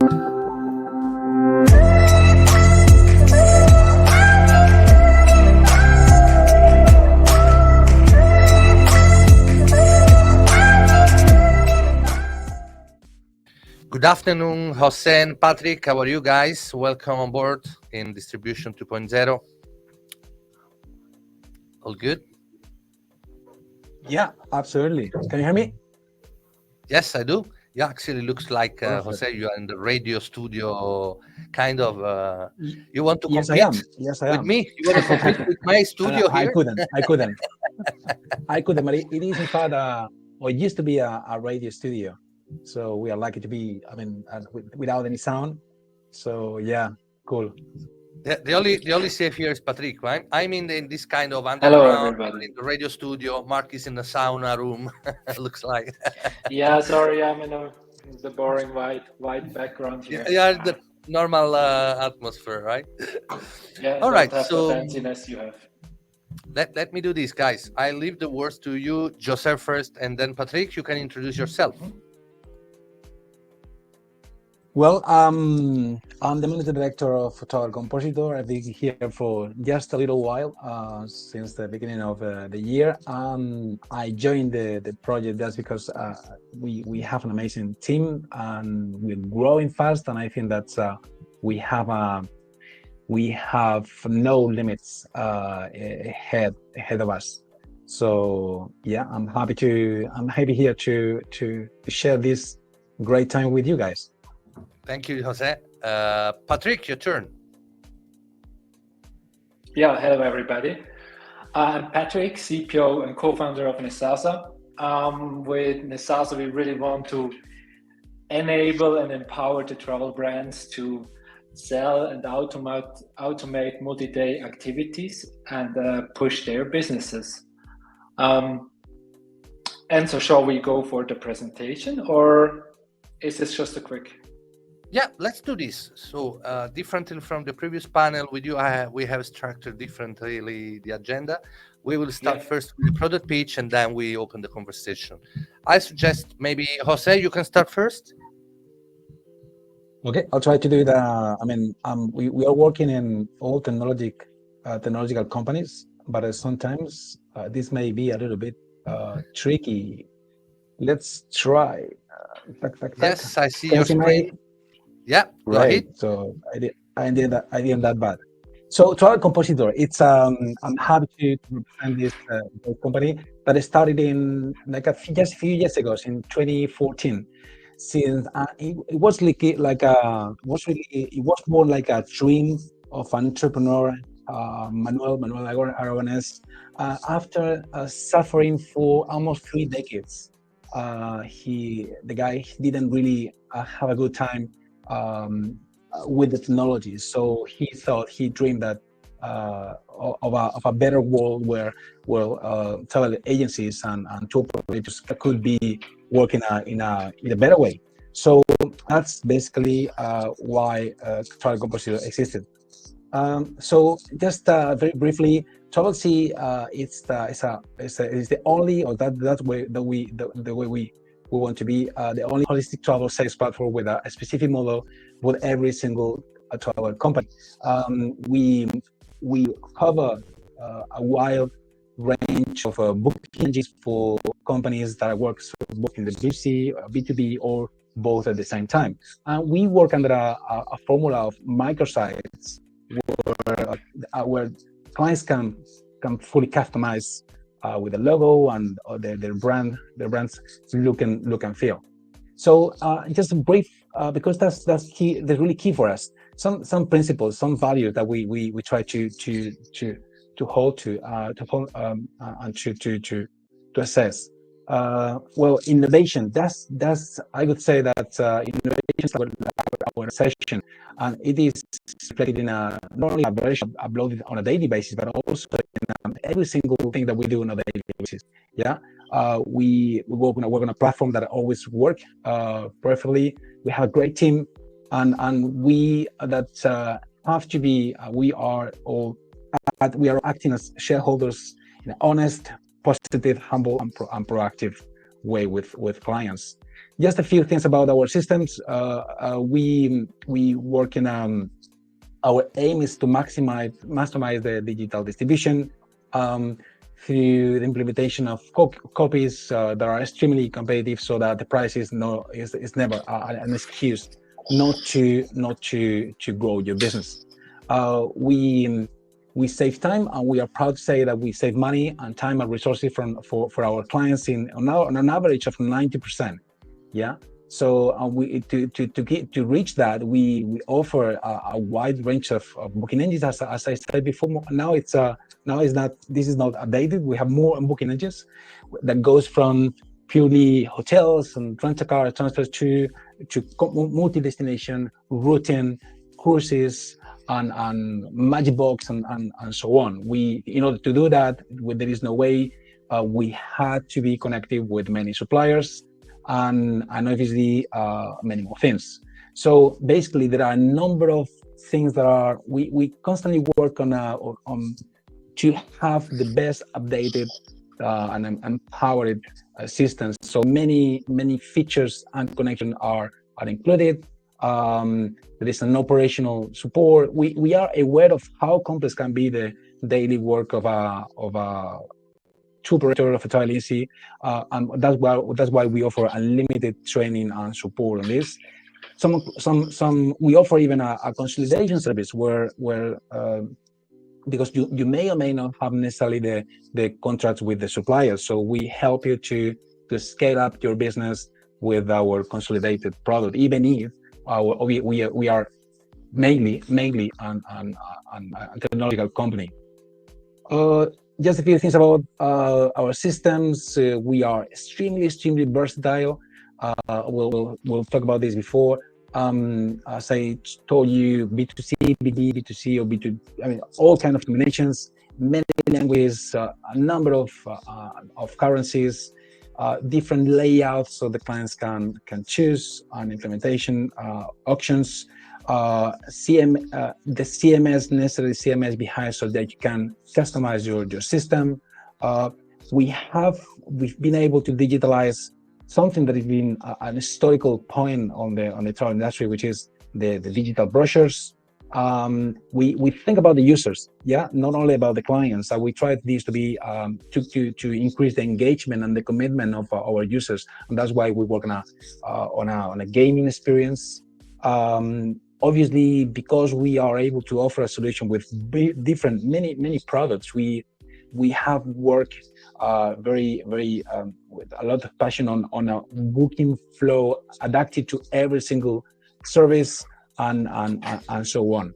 Good afternoon, Jose and Patrick. How are you guys? Welcome on board in Distribution 2.0. All good? Yeah, absolutely. Can you hear me? Yes, I do. Yeah, actually looks like, Perfect. Jose, you are in the radio studio, kind of. You want to Yes, I compete am. Yes, I with am. me? You want to compete with my studio I here? couldn't. But it is in fact, or it used to be a radio studio. So we are lucky to be, without any sound. So yeah, cool. The only safe here is Patrick, right? I'm in this kind of Hello, underground, everybody. in the radio studio. Mark is in the sauna room. Looks like. Yeah, sorry, I'm in the boring white background here. Yeah, the normal atmosphere, right? Yeah, All right, don't have so the fanciness you have. let me do this, guys. I leave the words to you, Joseph first, and then Patrick, you can introduce yourself. Well, I'm the managing director of Total Compositor. I've been here for just a little while, since the beginning of the year. I joined the project just because we have an amazing team and we're growing fast, and I think that we have no limits ahead of us. So yeah, I'm happy here to share this great time with you guys. Thank you, Jose. Patrick, your turn. Yeah, hello, everybody. I'm Patrick, CPO and co-founder of Nesasa. With Nesasa, we really want to enable and empower the travel brands to sell and automate multi-day activities and push their businesses. And so shall we go for the presentation, or is this just a quick? Yeah, let's do this. So differently from the previous panel with you, we have structured differently the agenda. We will start first with the product pitch, and then we open the conversation. I suggest maybe, Jose, you can start first. Okay, I'll try to do it. We are working in all technological companies, but sometimes this may be a little bit tricky. Let's try. Yes, I see Can your you see screen. Yeah, go ahead. So I didn't that bad. So Total Compositor, it's I'm happy to represent this company that started in just a few years ago, in 2014. Since it was more like a dream of an entrepreneur, Manuel Aragonés. After suffering for almost 3 decades, the guy didn't really have a good time with the technology. So he dreamed that of a better world where travel agencies and tour operators could be working in a better way. So that's basically why Travel Compositor existed. So just very briefly, TravelC is the only, or that way that the way we want to be the only holistic travel sales platform with a specific model with every single travel company. We cover a wide range of booking engines for companies that work both in the B2C, B2B, or both at the same time. And we work under a formula of microsites where clients can fully customize with the logo and their brand's look and feel. So just a brief, because that's key. That's really key for us. Some principles, some values that we try to hold to and to assess. Well, innovation. That's I would say that innovation is our session, and it is reflected in not only a version uploaded on a daily basis, but also in every single thing that we do on a daily basis. Yeah, we work on a platform that always work perfectly. We have a great team, and we have to be. We are acting as shareholders in an honest, positive, humble, and proactive way with clients. Just a few things about our systems. We work in our aim is to maximize the digital distribution through the implementation of copies that are extremely competitive, so that the price is never an excuse not to grow your business. We save time, and we are proud to say that we save money and time and resources for our clients on an average of 90%. Yeah. So to reach that, we offer a wide range of booking engines, as I said before. Now this is not updated. We have more booking engines that goes from purely hotels and rent-a-car transfers to multi-destination routing, cruises, and magic box and so on. In order to do that, there is no way. We had to be connected with many suppliers, and obviously many more things. So basically, there are a number of things that we constantly work on to have the best updated and empowered systems. So many features and connections are included. There is an operational support. We are aware of how complex can be the daily work of a tour operator of a travel agency, and that's why we offer unlimited training and support on this. We offer even a consolidation service where because you may or may not have necessarily the contracts with the suppliers, so we help you to scale up your business with our consolidated product, even if we are mainly a technological company. Just a few things about our systems. We are extremely versatile. We'll talk about this before. As I told you, B2C, B2B, B2C, or B2, I mean, all kind of combinations, many languages, a number of currencies, different layouts, so the clients can choose on implementation options. The CMS, necessary CMS behind, so that you can customize your system. We've been able to digitalize something that has been an historical point on the travel industry, which is the digital brochures. We think about the users, not only about the clients. We try this to be to increase the engagement and the commitment of our users, and that's why we work on a gaming experience. Obviously, because we are able to offer a solution with many products, we have worked very with a lot of passion on a booking flow adapted to every single service and so on.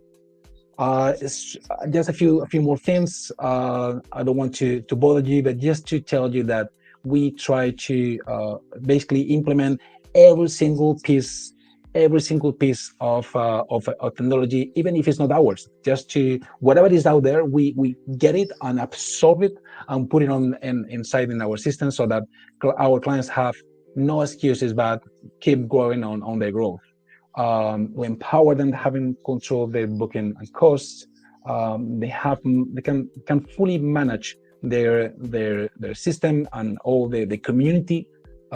Just a few more things. I don't want to bother you, but just to tell you that we try to basically implement every single piece of technology, even if it's not ours. Just to whatever is out there, we get it and absorb it and put it inside in our system, so that our clients have no excuses but keep growing on their growth. We empower them, having control of their booking and costs. They can fully manage their system and all the community.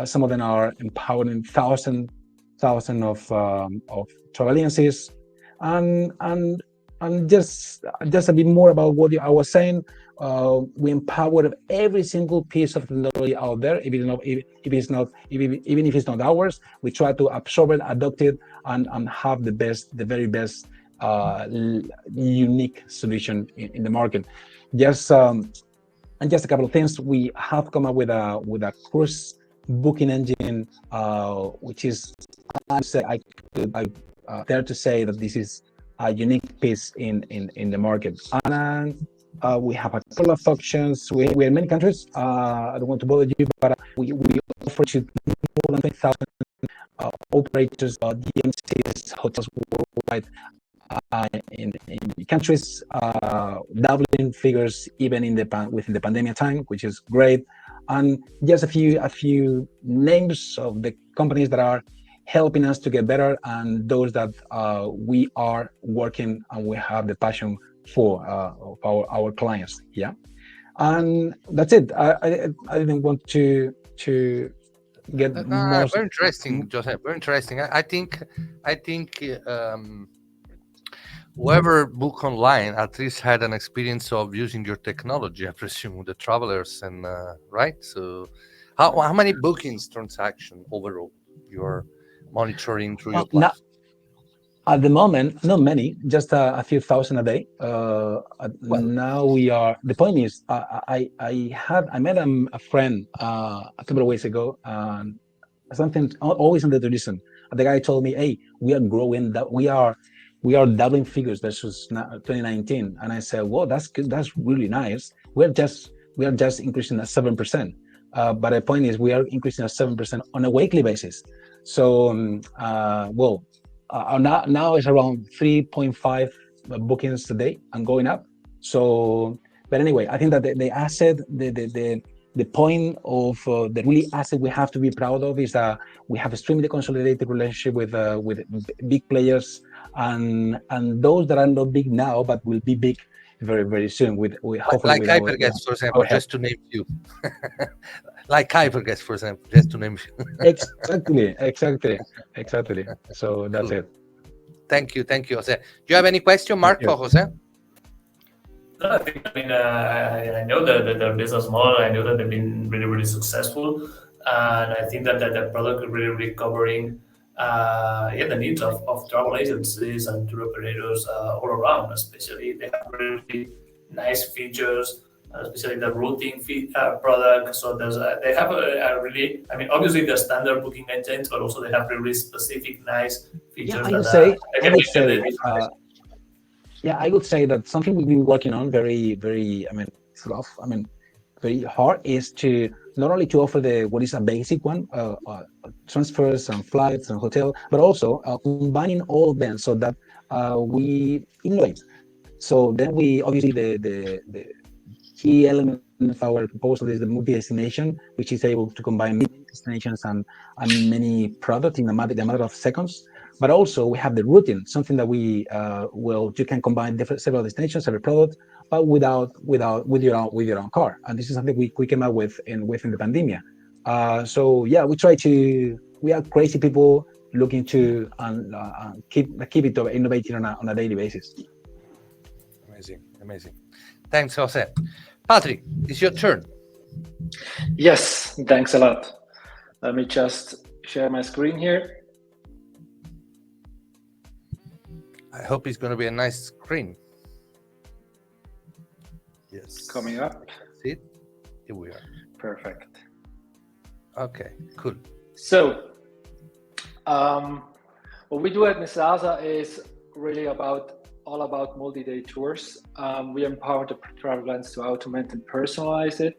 Some of them are empowering thousands of travel agencies, and just a bit more about what I was saying. We empower every single piece of technology out there. Even if it's not ours, we try to absorb it, adopt it, and have the very best unique solution in the market. Just a couple of things. We have come up with a cruise booking engine, which is, I dare to say that this is a unique piece in the market. And we have a couple of options. We're in many countries. I don't want to bother you, but we offer to more than 20,000 operators, DMCs, hotels worldwide, in countries, doubling figures even within the pandemic time, which is great. And just a few names of the companies that are helping us to get better, and those that we are working and we have the passion for our clients. And that's it. I didn't want to get most. Very interesting, Joseph. Very interesting. I think whoever book online at least had an experience of using your technology. I presume the travelers and right. So, how many bookings transaction overall you're monitoring through your Now, platform? at the moment, not many, just a few thousand a day. Well, Now we are. The point is, I met a friend a couple of weeks ago, and something always under the reason. The guy told me, "Hey, we are growing. That we are doubling figures versus 2019." And I said, "Well, that's good. That's really nice. We are just increasing at 7%. But the point is, we are increasing at 7% on a weekly basis. So, well, now it's around 3.5 bookings a day and going up. So, but anyway, I think that the asset, the point of the really asset we have to be proud of is that we have extremely consolidated relationship with big players, and those that are not big now but will be big very very soon with hopefully like with our HyperGuest, for example, our help. just to name few. Like HyperGuest, for example, just to name few. Exactly. So that's Cool. it. Thank you, Jose. Do you have any question, Mark, Thank for Jose? No, I think, I know that their business model, I know that they've been really, really successful. And I think that the product is really, really covering the needs of travel agencies and tour operators all around, especially they have really, really nice features, especially the routing product. So they have a really, obviously the standard booking engines, but also they have really specific, nice Yeah, features I that would say, can make the uh, difference. yeah, I would say that something we've been working on very, very, very hard is to not only to offer what is a basic one, transfers and flights and hotel, but also combining all of them so that we innovate. So then we obviously the key element of our proposal is the multi-destination, which is able to combine many destinations and many products in a matter of seconds. But also we have the routing, something that you can combine several destinations, every product, but with your own car. And this is something we came up with within the pandemic. So yeah, we are crazy people looking to keep it innovating on a daily basis. Amazing. Thanks, Jose. Patrick, it's your turn. Yes, thanks a lot. Let me just share my screen here. I hope it's going to be a nice screen. Yes. Coming up. That's it. Here we are. Perfect. Okay, cool. So, what we do at Nisasa is really all about multi-day tours. We empower the travel brands to automate and personalize it.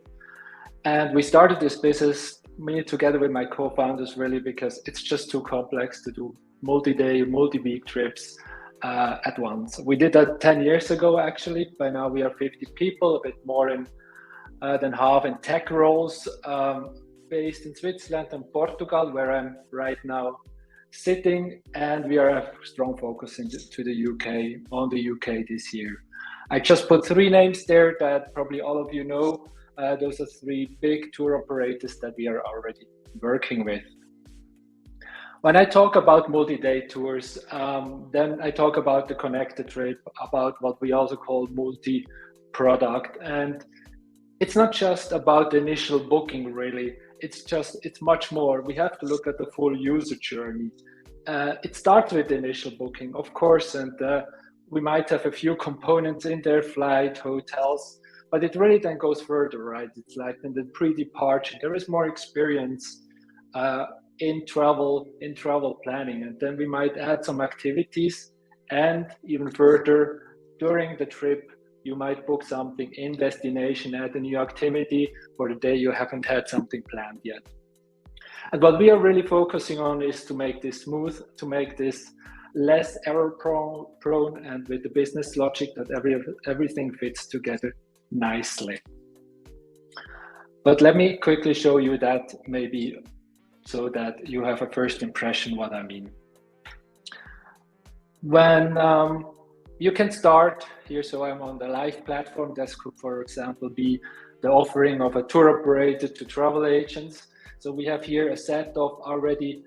And we started this business, me together with my co-founders, really because it's just too complex to do multi-day, multi-week trips at once. We did that 10 years ago, actually. By now we are 50 people, a bit more than half in tech roles, based in Switzerland and Portugal, where I'm right now sitting, and we are a strong focus to the UK, on the UK this year. I just put 3 names there that probably all of you know. Those are 3 big tour operators that we are already working with. When I talk about multi-day tours, then I talk about the connected trip, about what we also call multi-product. And it's not just about the initial booking, really. It's much more. We have to look at the full user journey. It starts with the initial booking, of course, and we might have a few components in there, flight, hotels, but it really then goes further, right? It's like in the pre-departure, there is more experience in travel planning, and then we might add some activities, and even further during the trip, you might book something in destination, add a new activity for the day you haven't had something planned yet. And what we are really focusing on is to make this smooth, to make this less error prone, and with the business logic that everything fits together nicely. But let me quickly show you that, maybe so that you have a first impression what I mean. When you can start here, so I'm on the live platform. That could, for example, be the offering of a tour operator to travel agents. So we have here a set of already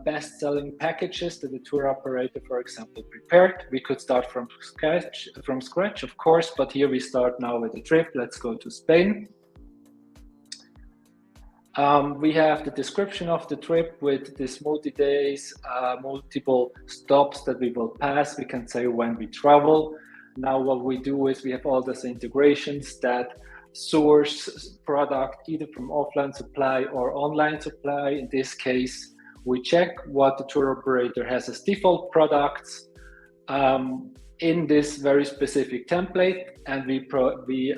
best-selling packages that the tour operator, for example, prepared. We could start from scratch, of course, but here we start now with a trip. Let's go to Spain. We have the description of the trip with this multi-days, multiple stops that we will pass. We can say when we travel. Now what we do is we have all these integrations that source product either from offline supply or online supply. In this case, we check what the tour operator has as default products in this very specific template, and we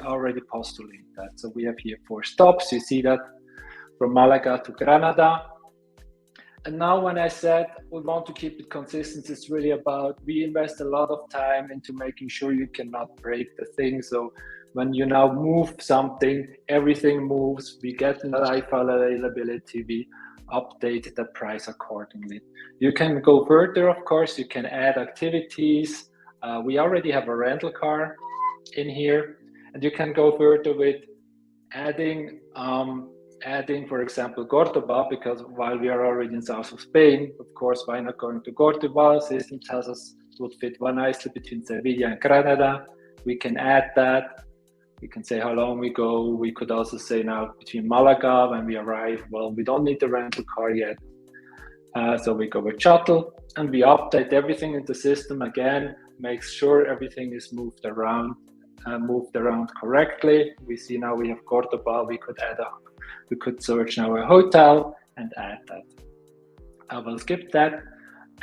already postulate that. So we have here 4 stops. You see that from Malaga to Granada. And now when I said we want to keep it consistent, it's really about we invest a lot of time into making sure you cannot break the thing. So when you now move something, everything moves. We get live availability. We update the price accordingly. You can go further, of course. You can add activities. We already have a rental car in here, and you can go further with adding, for example, Cordoba, because while we are already in south of Spain, of course, why not going to Cordoba? System tells us would fit one nicely between Sevilla and Granada. We can add that. We can say how long we go. We could also say now between Malaga when we arrive. Well, we don't need the rental car yet. So we go with shuttle and we update everything in the system again, make sure everything is moved around correctly. We see now we have Cordoba. We could search now a hotel and add that. I will skip that.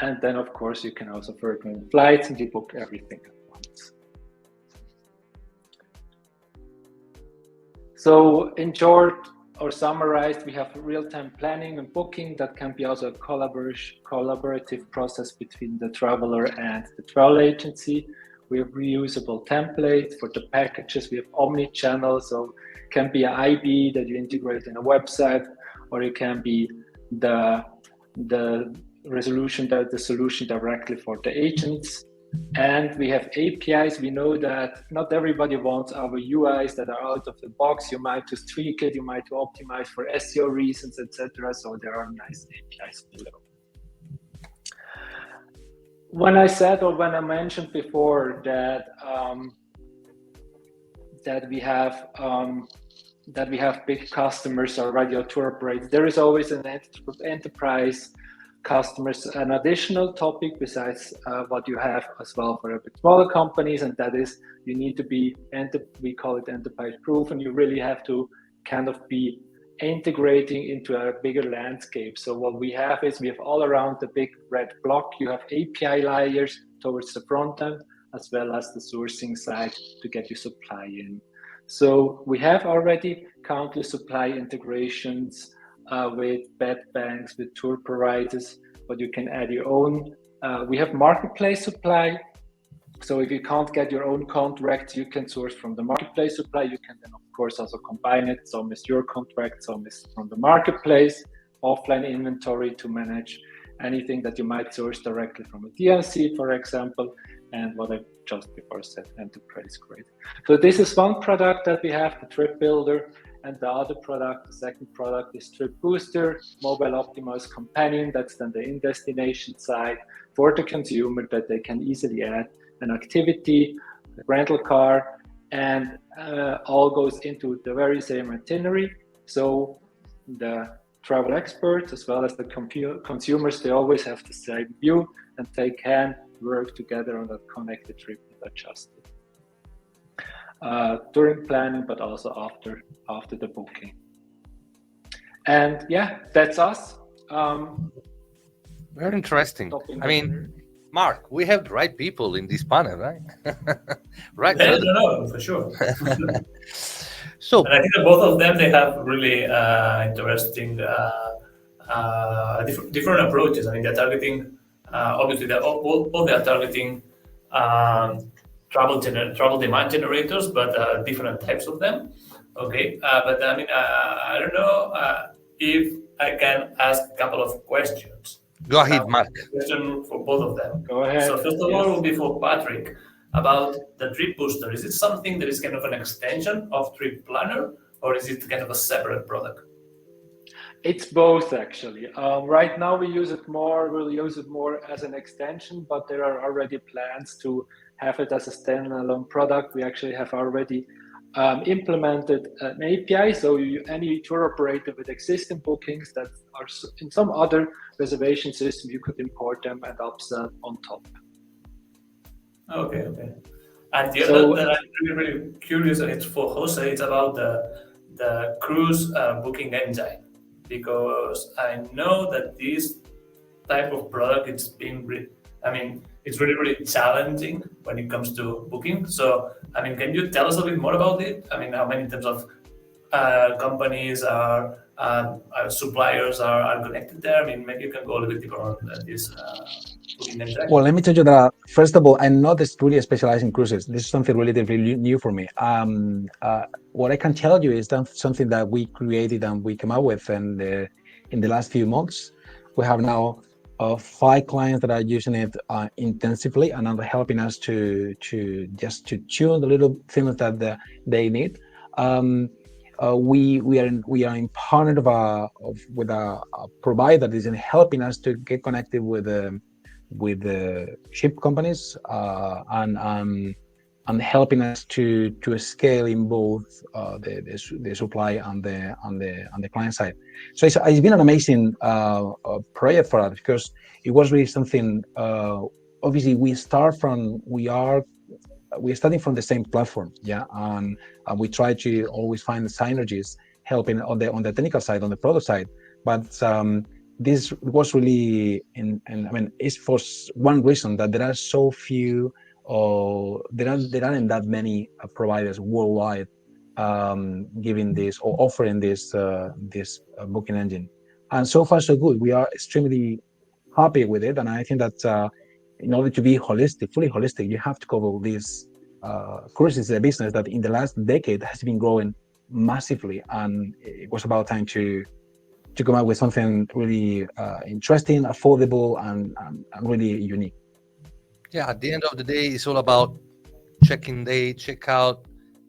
And then of course you can also further in flights and you book everything at once. So in short or summarized, we have real-time planning and booking that can be also a collaborative process between the traveler and the travel agency. We have reusable templates for the packages. We have omni-channel, so it can be an IB that you integrate in a website, or it can be the solution directly for the agents. And we have APIs. We know that not everybody wants our UIs that are out of the box. You might just tweak it, you might optimize for SEO reasons, etc. So there are nice APIs below. When I said or when I mentioned before that we have big customers already or tour operators, there is always an enterprise customers, an additional topic besides what you have as well for a bit smaller companies, and that is you need to be, we call it enterprise proof, and you really have to kind of be integrating into a bigger landscape. So what we have is we have all around the big red block, you have API layers towards the front end, as well as the sourcing side to get your supply in. So we have already countless supply integrations with bed banks, with tour providers, but you can add your own. We have marketplace supply. So if you can't get your own contracts, you can source from the marketplace supply. You can then, of course, also combine it. Some is your contract, some is from the marketplace, offline inventory to manage anything that you might source directly from a DLC, for example, and what I just before said, enterprise grade. So this is one product that we have, the Trip Builder, and the other product, the second product is Trip Booster, mobile optimized companion. That's then the in-destination side for the consumer that they can easily add an activity, a rental car, and all goes into the very same itinerary. So the travel experts as well as the consumers, they always have the same view and they can work together on that connected trip and adjust it during planning, but also after the booking. And yeah, that's us. Very interesting. I mean, Mark, we have the right people in this panel, right? Right. Yeah, no, for sure. So, and I think that both of them, they have really interesting different approaches. I mean, they're targeting, obviously, both they are targeting travel demand generators, but different types of them. Okay, but I mean, I don't know if I can ask a couple of questions. Go ahead, Mark. Question for both of them. Go ahead. So first of all, will be for Patrick about the Trip Booster. Is it something that is kind of an extension of Trip Planner, or is it kind of a separate product? It's both actually. Right now we use it more. We'll use it more as an extension, but there are already plans to have it as a standalone product. We actually have already implemented an API, so any tour operator with existing bookings that are in some other reservation system, you could import them and upsell on top. Okay, okay. And the So- other that I'm really curious, and it's for Jose, it's about the cruise booking engine, because I know that this type of product it's been it's really challenging when it comes to booking. So can you tell us a bit more about it? How many types of companies are suppliers are connected there? Maybe you can go a little bit deeper on this booking engine. Well, let me tell you that first of all, I'm not really specialized in cruises. This is something relatively new for me. What I can tell you is that something that we created and we came up with in the last few months. We have now 5 clients that are using it intensively and are helping us to tune the little things that they need. We are in partner with a provider that is helping us to get connected with the ship companies and helping us to scale in both the supply and the client side. So it's been an amazing project for us, because it was really something. Obviously, we're starting from the same platform, and we try to always find the synergies, helping on the technical side, on the product side. But this was really it's for one reason, that there are so few, or there aren't that many providers worldwide giving this or offering this booking engine. And so far so good. We are extremely happy with it, and I think that in order to be fully holistic, you have to cover this. Cruises is a business that in the last decade has been growing massively, and it was about time to come up with something really interesting, affordable, and really unique. Yeah, at the end of the day, it's all about check-in day, check-out,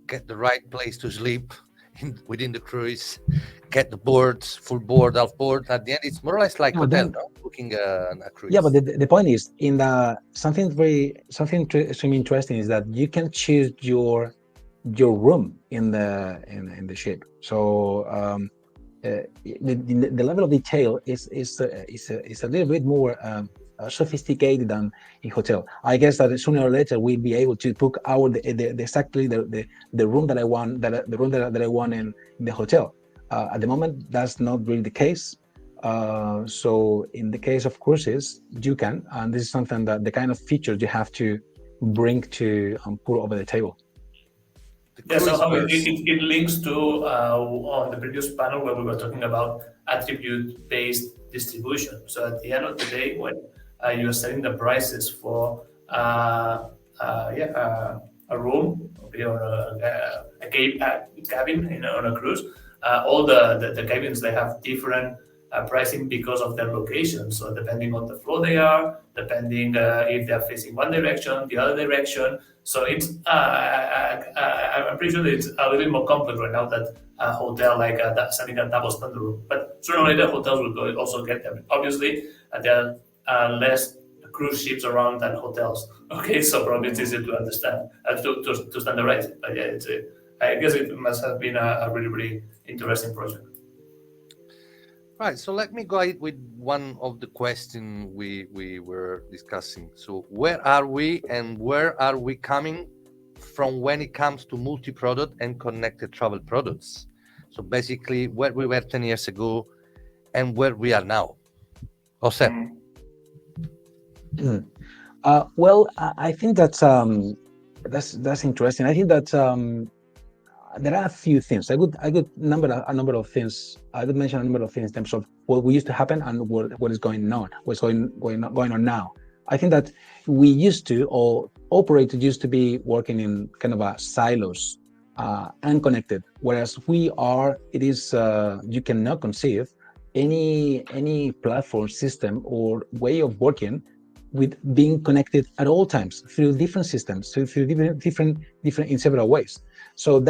get the right place to sleep within the cruise, get the boards, full board, half board. At the end, it's more or less like hotel, no? Booking a cruise. Yeah, but the point is, in something extremely interesting is that you can choose your room in the ship. So the level of detail is a little bit more sophisticated than in hotel. I guess that sooner or later we'll be able to book exactly the room that I want, the room that I want in the hotel. At the moment, that's not really the case. So in the case of cruises, you can, and this is something that the kind of features you have to bring to put over the table. Yeah, so it links to on the previous panel where we were talking about attribute-based distribution. So at the end of the day, when you're setting the prices for a room, or a cabin on a cruise, all the cabins, they have different pricing because of their location. So depending on the floor they are, depending if they're facing one direction, the other direction. So it's I'm pretty sure that it's a little bit more complex right now that a hotel like setting a double standard room. But sooner or later, hotels will also get them. Obviously, there are less cruise ships around than hotels. Okay, so probably it's easier to understand, to standardize it. But yeah, I guess it must have been a really, really interesting project. Right, so let me go ahead with one of the questions we were discussing. So where are we and where are we coming from when it comes to multi-product and connected travel products? So basically where we were 10 years ago and where we are now. Jose. Well, I think that's interesting. I think that there are a few things. I could mention a number of things in terms of what we used to happen and what is going on, what's going on now. I think that we used to, or operators used to be working in kind of a silos, unconnected. Whereas you cannot conceive any platform, system, or way of working with being connected at all times through different systems, through different in several ways. So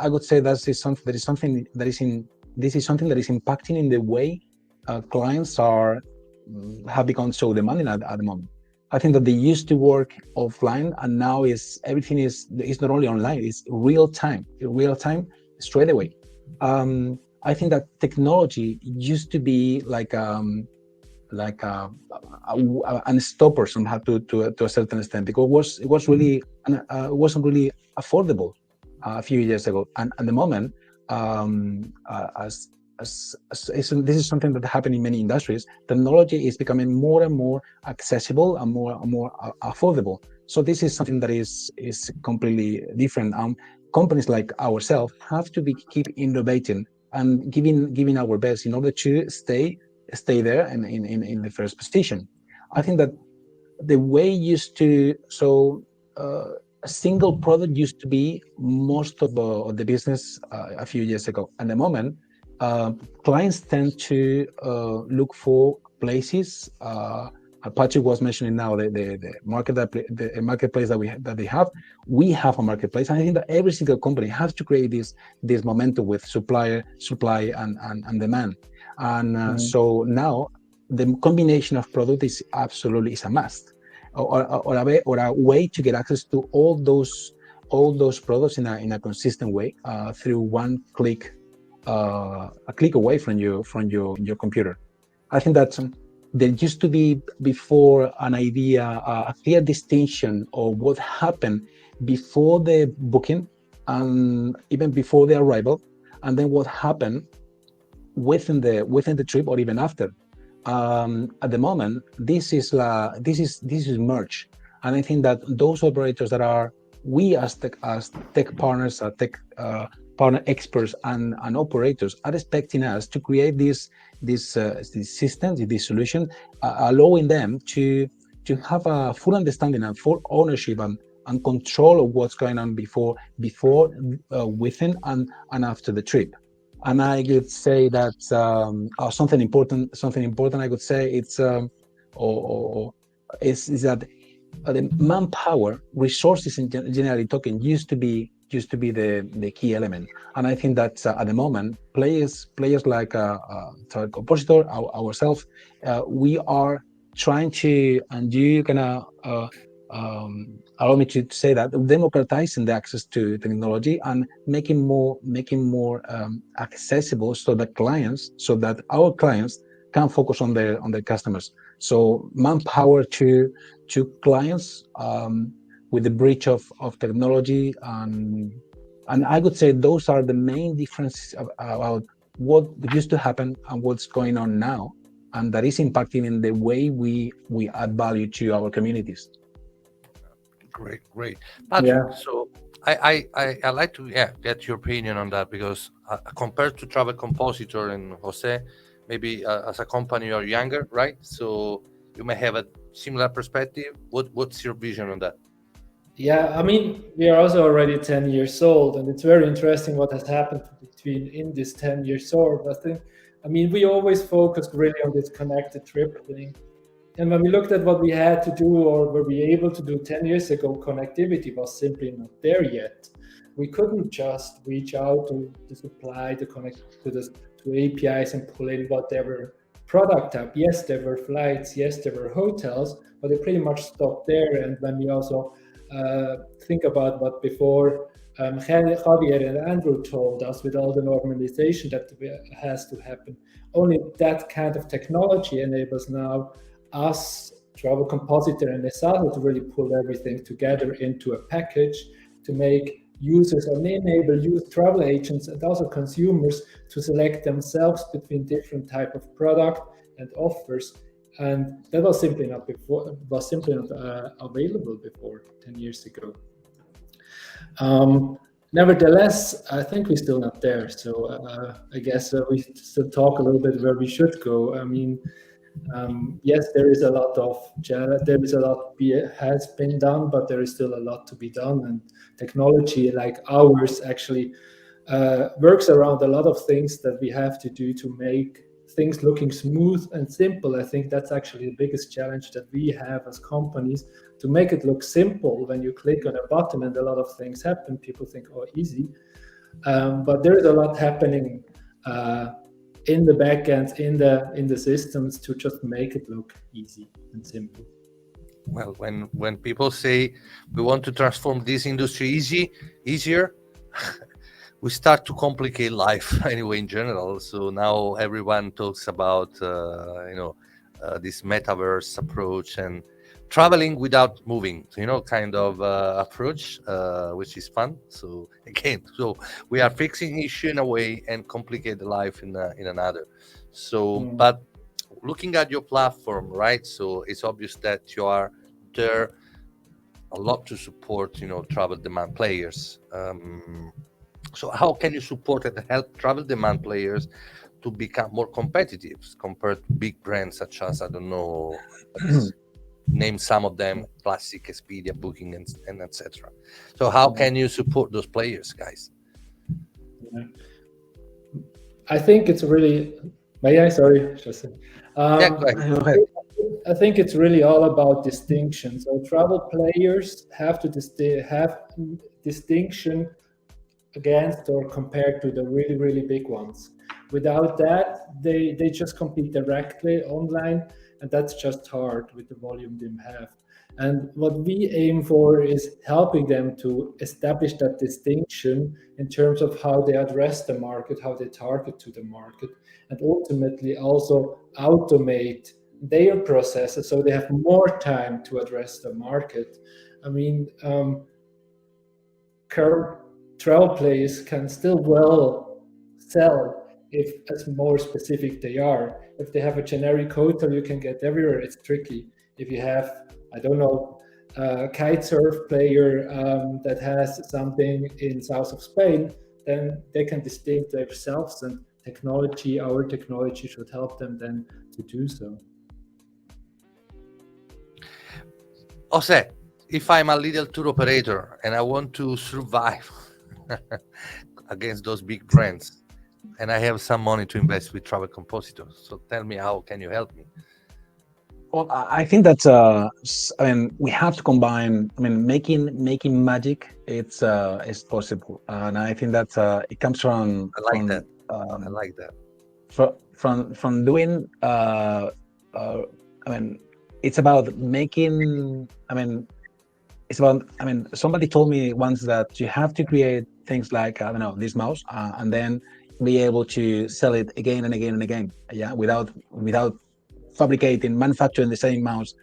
I would say that is something that is this is something that is impacting in the way clients are have become so demanding at the moment. I think that they used to work offline, and now everything is not only online; it's real time, straight away. I think that technology used to be like a stopper somehow to a certain extent, because it wasn't really affordable a few years ago, and at the moment, this is something that happened in many industries. Technology is becoming more and more accessible and more affordable. So this is something that is completely different. Companies like ourselves have to keep innovating and giving our best in order to stay there and in the first position. I think that the way used to a single product used to be most of the business a few years ago. At the moment, clients tend to look for places. Patrick was mentioning now the marketplace that they have. We have a marketplace, and I think that every single company has to create this momentum with supply and demand. And so now the combination of product is a must, or a way to get access to all those products in a consistent way through one click, a click away from your computer. I think that there used to be before an idea, a clear distinction of what happened before the booking and even before the arrival, and then what happened within the trip or even after. At the moment, this is merged, and I think that those operators that are we as tech partners, partner experts and operators are expecting us to create these systems, this solution, allowing them to have a full understanding and full ownership and control of what's going on before, within and after the trip. And I could say that something important I could say is that the manpower resources in generally talking used to be the key element. And I think that at the moment players like Compositor, ourselves, we are trying to, and you can allow me to say that, democratizing the access to technology and making more accessible so that our clients can focus on their customers. So manpower to clients with the bridge of technology, and I would say those are the main differences about what used to happen and what's going on now, and that is impacting in the way we add value to our communities. Great, Patrick. So I like to get your opinion on that, because compared to Travel Compositor and Jose, maybe as a company you're younger, right? So you may have a similar perspective. What's your vision on that? Yeah, I mean, we are also already 10 years old, and it's very interesting what has happened in this 10 years old. I mean, we always focused really on this connected trip thing. And when we looked at what we had to do or were we able to do 10 years ago, connectivity was simply not there yet. We couldn't just reach out to the supply, to connect to APIs and pull in whatever product type. Yes, there were flights, yes, there were hotels, but it pretty much stopped there. And when we also think about what before Javier and Andrew told us, with all the normalization that has to happen, only that kind of technology enables now us, Travel Compositor and Nesado, to really pull everything together into a package to make users or enable travel agents and also consumers to select themselves between different type of product and offers. And that was simply not available before 10 years ago. Nevertheless, I think we're still not there. So I guess we still talk a little bit where we should go. I mean, yes, there is a lot has been done, but there is still a lot to be done. And technology like ours actually works around a lot of things that we have to do to make things looking smooth and simple. I think that's actually the biggest challenge that we have as companies, to make it look simple. When you click on a button and a lot of things happen, people think, oh, easy. But there is a lot happening in the backends, in the systems, to just make it look easy and simple. Well, when people say we want to transform this industry easier, we start to complicate life anyway in general. So now everyone talks about this metaverse approach and traveling without moving, kind of approach, which is fun. So again, so we are fixing issue in a way and complicate the life in another. So, but looking at your platform, right? So it's obvious that you are there a lot to support, travel demand players. So how can you support and help travel demand players to become more competitive compared to big brands such as, I don't know, name some of them, Classic, Expedia, Booking, and etc. So how can you support those players, guys? I think it's really. May I? Sorry, Jose. Yeah, go ahead. I think it's really all about distinction. So travel players have to have distinction against or compared to the really, really big ones. Without that, they just compete directly online, and that's just hard with the volume they have. And what we aim for is helping them to establish that distinction in terms of how they address the market, how they target to the market, and ultimately also automate their processes so they have more time to address the market. I mean, current travel players can still well sell if as more specific they are. If they have a generic hotel you can get everywhere, it's tricky. If you have, I don't know, a kite surf player that has something in south of Spain, then they can distinct themselves, and our technology should help them then to do so. Jose, if I'm a little tour operator and I want to survive against those big brands, and I have some money to invest with travel compositors, so tell me, how can you help me? Well, I think that we have to combine. Making magic. It's possible, and I think that it comes from. I like that. From doing. It's about making. It's about. Somebody told me once that you have to create things like this mouse, and then be able to sell it again and again and again. Yeah, without manufacturing the same mouse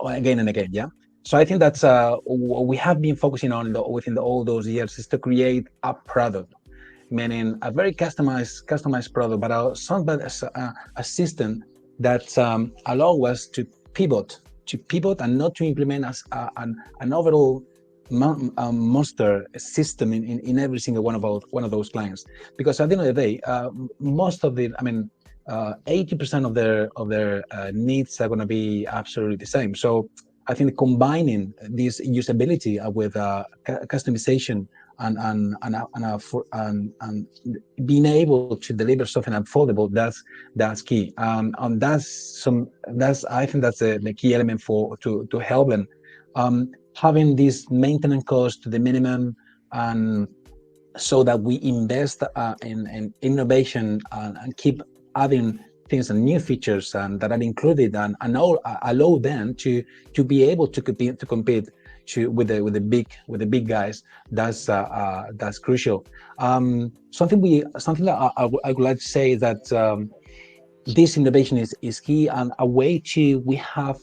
again and again. Yeah. So I think that's what we have been focusing on within all those years, is to create a product, meaning a very customized product, but a system that allow us to pivot and not to implement as an overall monster system in every single one of those clients. Because at the end of the day, most of the 80% of their needs are going to be absolutely the same. So I think combining this usability with customization and being able to deliver something affordable, that's key. And that's I think that's the key element to help them. Having this maintenance cost to the minimum, and so that we invest in innovation and keep adding things and new features that are included, and allow them to be able to compete with the big guys. That's crucial. Something that I would like to say is that this innovation is key, and a way we have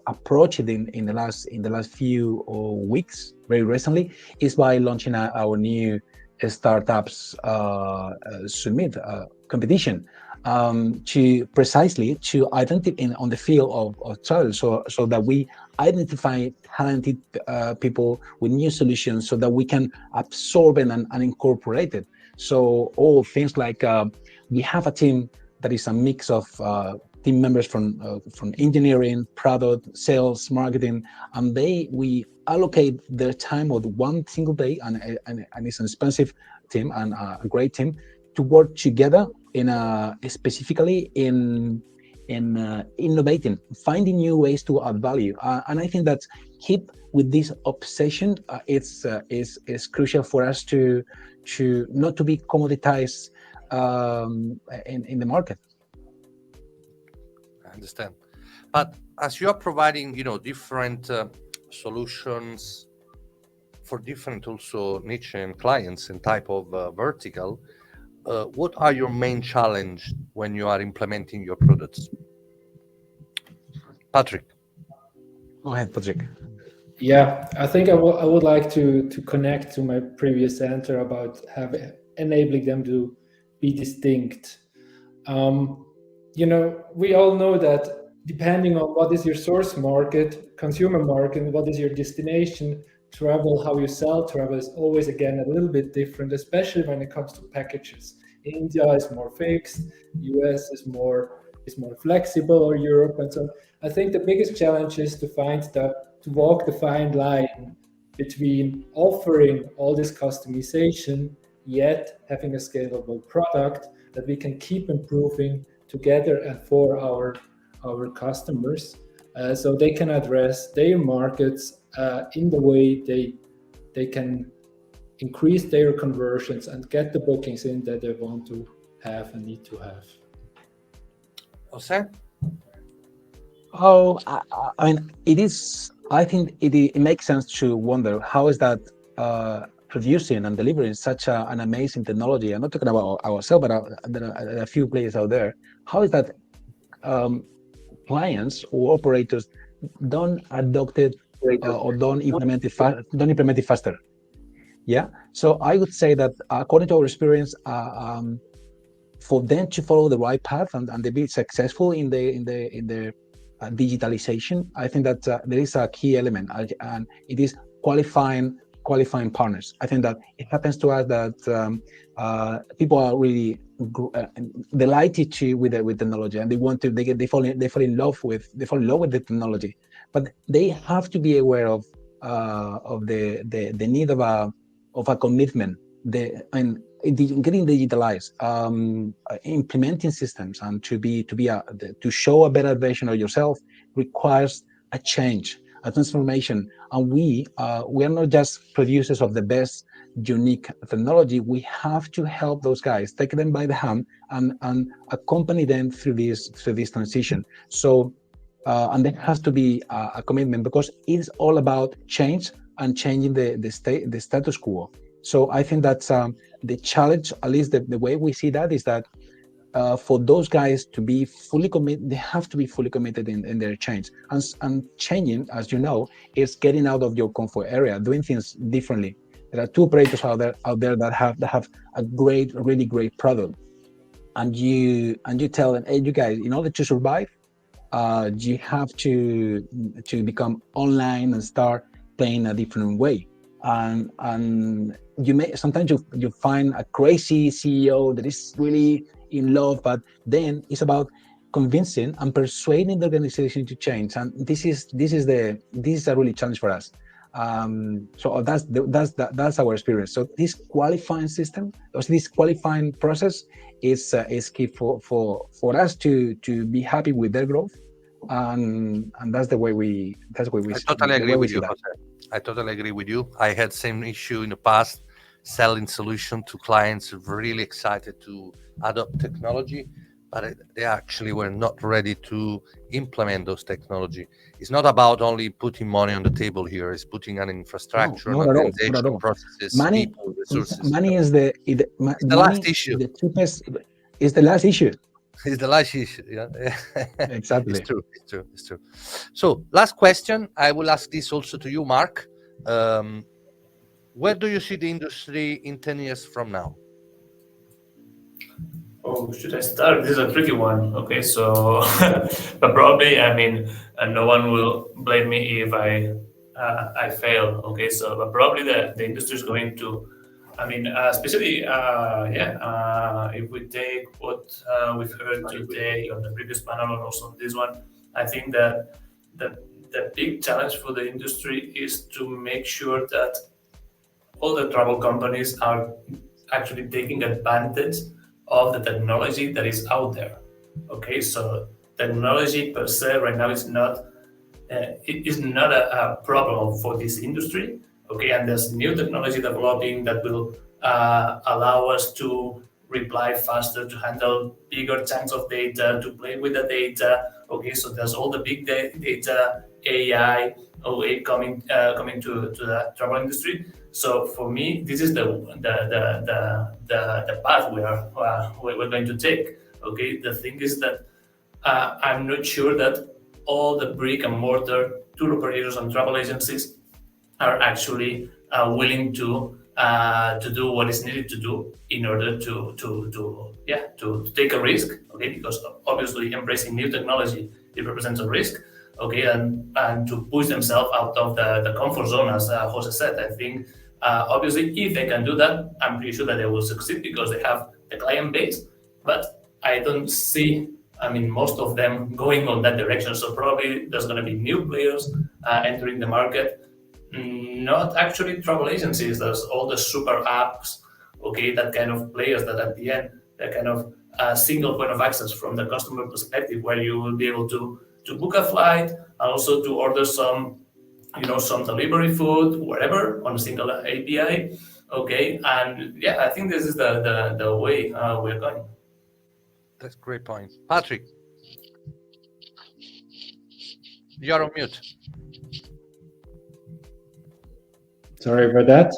approached it in the last few weeks, very recently, is by launching our new startups summit competition, to identify on the field of travel, so that we identify talented people with new solutions, so that we can absorb and incorporate it. So all things like we have a team that is a mix of team members from engineering, product, sales, marketing, and we allocate their time of one single day, and it's an expensive team and a great team to work together specifically in innovating, finding new ways to add value. And I think that keep with this obsession, it's crucial for us to to not to be commoditized in the market. I understand. But as you are providing, different solutions for different also niche and clients and type of vertical, what are your main challenge when you are implementing your products? Patrick. Go ahead, Patrick. Yeah, I think I would like to connect to my previous answer about enabling them to be distinct. We all know that depending on what is your source market, consumer market, and what is your destination, travel, how you sell travel is always again a little bit different, especially when it comes to packages. India is more fixed, US is more flexible, or Europe, and so I think the biggest challenge is to walk the fine line between offering all this customization yet having a scalable product that we can keep improving together and for our customers, so they can address their markets in the way they can increase their conversions and get the bookings in that they want to have and need to have. Jose? Oh, I mean, it is. I think it makes sense to wonder how is that producing and delivering such an amazing technology. I'm not talking about ourselves, but there are a few players out there. How is that clients or operators don't adopt it or don't implement it faster? Yeah. So I would say that according to our experience, for them to follow the right path and they be successful in the digitalization, I think that there is a key element, and it is qualifying partners. I think that it happens to us that people are really delighted with technology, and they fall in love with the technology, but they have to be aware of the need of a commitment. Getting digitalized, implementing systems, and to show a better version of yourself requires a change, a transformation. And we are not just producers of the best unique technology. We have to help those guys, take them by the hand, and accompany them through this transition. So, and there has to be a commitment, because it's all about change and changing the status quo. So I think that's the challenge, at least the way we see that, is that for those guys to be fully committed, they have to be fully committed in their change. And changing, as you know, is getting out of your comfort area, doing things differently. There are two operators out there that have a really great product, and you tell them, hey, you guys, in order to survive, you have to become online and start playing a different way. And you may sometimes you find a crazy CEO that is really in love, but then it's about convincing and persuading the organization to change. And this is a really challenge for us. So that's our experience. So this qualifying system, or this qualifying process, is key for us to be happy with their growth, and that's the way we. I totally agree with you, Jose. I totally agree with you. I had same issue in the past, selling solution to clients really excited to adopt technology, but they actually were not ready to implement those technology. It's not about only putting money on the table here. It's putting an infrastructure, not at all. processes, people, resources. Money is the last issue. The cheapest is the last issue. It's the last issue. Yeah, exactly. It's true. So, last question. I will ask this also to you, Mark. Where do you see the industry in 10 years from now? Oh, should I start? This is a tricky one. Okay, so, but probably, I mean, no one will blame me if I fail. Okay, so, but probably the industry is going to, I mean, especially, if we take what we've heard today on the previous panel and also this one, I think that the big challenge for the industry is to make sure that all the travel companies are actually taking advantage of the technology that is out there. Okay, so technology per se right now is not a problem for this industry. Okay, and there's new technology developing that will allow us to reply faster, to handle bigger chunks of data, to play with the data. Okay, so there's all the big data, AI, OA coming to the travel industry. So for me, this is the path we're going to take. Okay, the thing is that I'm not sure that all the brick and mortar tour operators and travel agencies are actually willing to do what is needed to do in order to take a risk. Okay, because obviously embracing new technology, it represents a risk. Okay, and to push themselves out of the comfort zone, as Jose said. I think obviously if they can do that, I'm pretty sure that they will succeed because they have the client base. But I don't see, I mean, most of them going on that direction. So probably there's going to be new players entering the market. Not actually travel agencies. There's all the super apps, okay, that kind of players that at the end, they're kind of a single point of access from the customer perspective, where you will be able to book a flight and also to order some delivery food, wherever, on a single API. Okay, and yeah, I think this is the way we're going. That's a great point. Patrick, you're on mute. Sorry about that.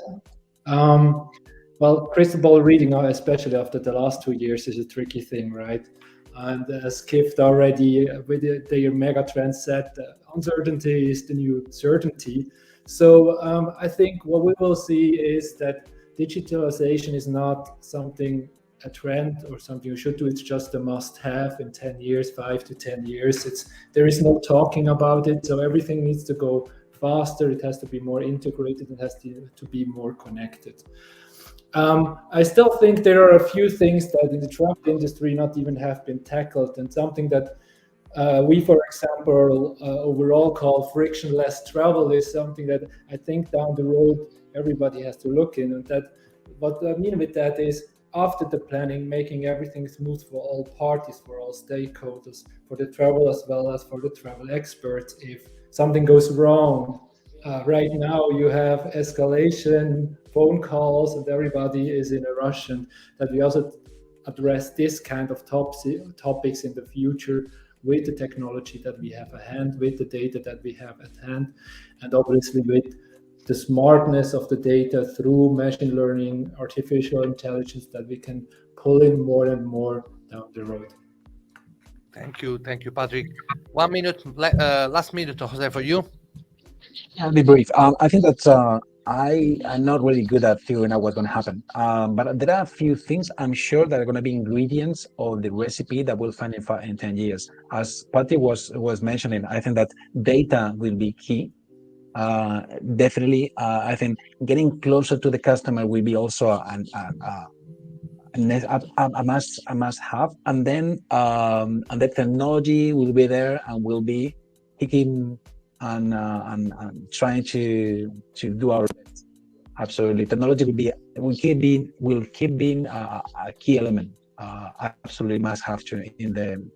Well, crystal ball reading, especially after the last 2 years, is a tricky thing, right? And as Kift already with their mega trend said, uncertainty is the new certainty. So I think what we will see is that digitalization is not something, a trend or something you should do. It's just a must-have in 10 years, 5 to 10 years. There is no talking about it. So everything needs to go faster. It has to be more integrated. It has to be more connected. I still think there are a few things that in the travel industry not even have been tackled, and something that we, for example, overall call frictionless travel is something that I think down the road everybody has to look in. And that, what I mean with that is, after the planning, making everything smooth for all parties, for all stakeholders, for the travel as well as for the travel experts. If something goes wrong, right now you have escalation, phone calls, and everybody is in a rush, and that we also address this kind of topics in the future with the technology that we have at hand, with the data that we have at hand, and obviously with the smartness of the data through machine learning, artificial intelligence, that we can pull in more and more down the road. Thank you, Patrick. 1 minute, last minute, Jose, for you. Yeah, I'll be brief. I think that I'm not really good at figuring out what's going to happen. But there are a few things I'm sure that are going to be ingredients of the recipe that we'll find in 10 years. As Patty was mentioning, I think that data will be key. Definitely, I think getting closer to the customer will be also a must have. And then and the technology will be there and will be picking and trying to do our best. Absolutely, technology will keep being a key element. Absolutely must have to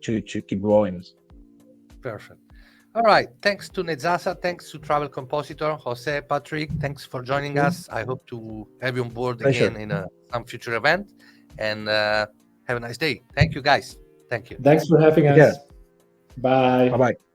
keep growing. Perfect. All right. Thanks to Nezasa. Thanks to Travel Compositor, Jose, Patrick. Thanks for joining us. I hope to have you on board again in some future event. And have a nice day. Thank you, guys. Thank you. Thanks for having us. Yeah. Bye. Bye-bye.